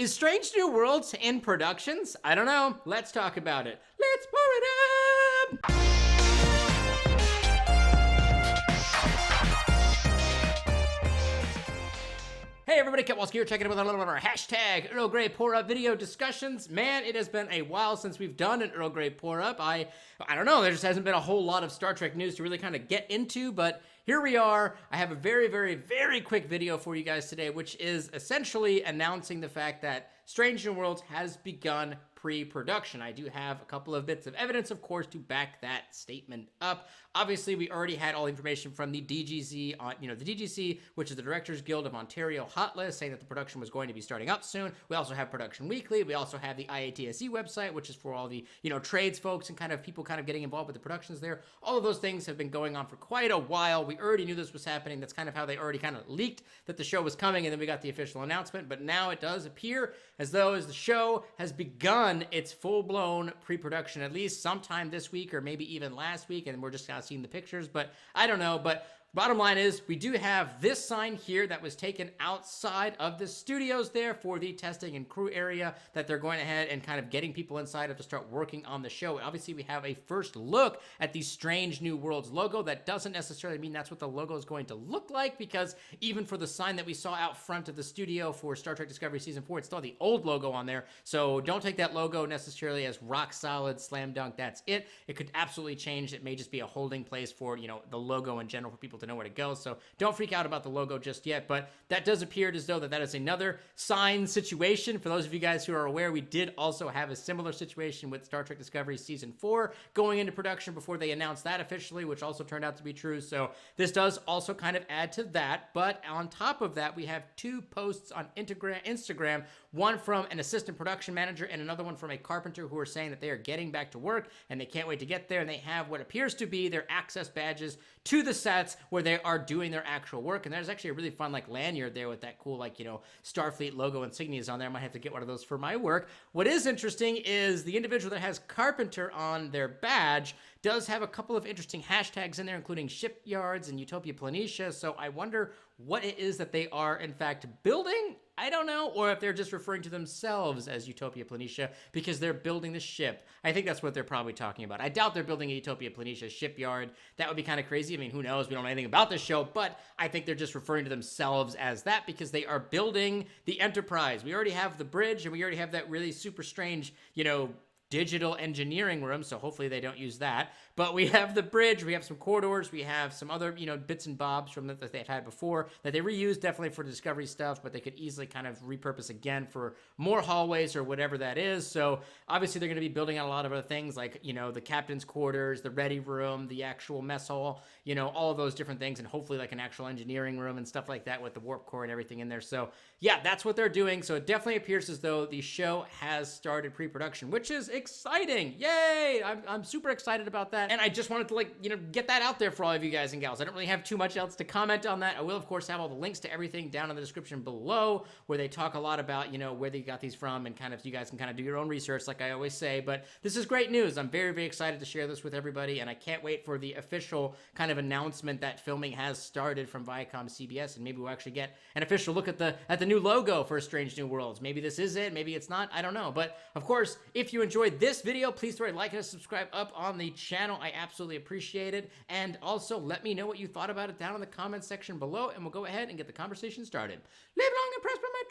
Is Strange New Worlds in productions? I don't know. Let's talk about it. Let's pour it up! Hey everybody, Ketwolski here, checking in with a little bit of our hashtag Earl Grey Pour Up video discussions. Man, it has been a while since we've done an Earl Grey Pour Up. I don't know, there just hasn't been a whole lot of Star Trek news to really kind of get into, but here we are. I have a very quick video for you guys today, which is essentially announcing the fact that Strange New Worlds has begun pre-production. I do have a couple of bits of evidence, of course, to back that statement up. Obviously, we already had all the information from the DGC, the DGC, which is the Directors Guild of Ontario hot list, saying that the production was going to be starting up soon. We also have Production Weekly. We also have the IATSE website, which is for all the, trades folks and kind of people kind of getting involved with the productions there. All of those things have been going on for quite a while. We already knew this was happening. That's kind of how they already kind of leaked that the show was coming, and then we got the official announcement. But now it does appear as though the show has begun its full-blown pre-production, at least sometime this week or maybe even last week, and we're just kind of seeing the pictures, but I don't know. But bottom line is, we do have this sign here that was taken outside of the studios there for the testing and crew area that they're going ahead and kind of getting people inside of to start working on the show. Obviously, we have a first look at the Strange New Worlds logo. That doesn't necessarily mean that's what the logo is going to look like, because even for the sign that we saw out front of the studio for Star Trek Discovery Season 4, it's still the old logo on there. So don't take that logo necessarily as rock solid, slam dunk, that's it. It could absolutely change. It may just be a holding place for, the logo in general for people to know where to go. So don't freak out about the logo just yet, but that does appear as though that is another sign situation. For those of you guys who are aware, we did also have a similar situation with Star Trek Discovery Season 4 going into production before they announced that officially, which also turned out to be true. So this does also kind of add to that. But on top of that, we have two posts on Instagram, one from an assistant production manager and another one from a carpenter, who are saying that they are getting back to work and they can't wait to get there, and they have what appears to be their access badges to the sets where they are doing their actual work. And there's actually a really fun lanyard there with that cool Starfleet logo insignias on there. I might have to get one of those for my work. What is interesting is the individual that has carpenter on their badge does have a couple of interesting hashtags in there, including shipyards and Utopia Planitia. So I wonder what it is that they are in fact building. I don't know, or if they're just referring to themselves as Utopia Planitia because they're building the ship. I think that's what they're probably talking about. I doubt they're building a Utopia Planitia shipyard. That would be kind of crazy. I mean, who knows? We don't know anything about this show, but I think they're just referring to themselves as that because they are building the Enterprise. We already have the bridge, and we already have that really super strange, digital engineering room, so hopefully they don't use that. But we have the bridge, we have some corridors, we have some other, bits and bobs from that they've had before that they reused definitely for Discovery stuff, but they could easily kind of repurpose again for more hallways or whatever that is. So obviously they're going to be building out a lot of other things like, the captain's quarters, the ready room, the actual mess hall, all of those different things, and hopefully an actual engineering room and stuff like that with the warp core and everything in there. So yeah, that's what they're doing. So it definitely appears as though the show has started pre-production, which is exciting. Yay! I'm super excited about that. And I just wanted to get that out there for all of you guys and gals. I don't really have too much else to comment on that. I will of course have all the links to everything down in the description below, where they talk a lot about, where they got these from, and kind of you guys can kind of do your own research like I always say. But this is great news. I'm very excited to share this with everybody, and I can't wait for the official kind of announcement that filming has started from Viacom CBS, and maybe we'll actually get an official look at the new logo for Strange New Worlds. Maybe this is it, maybe it's not, I don't know. But of course, if you enjoyed this video, please throw a like and a subscribe up on the channel. I absolutely appreciate it. And also let me know what you thought about it down in the comments section below, and we'll go ahead and get the conversation started. Live long and prosper, my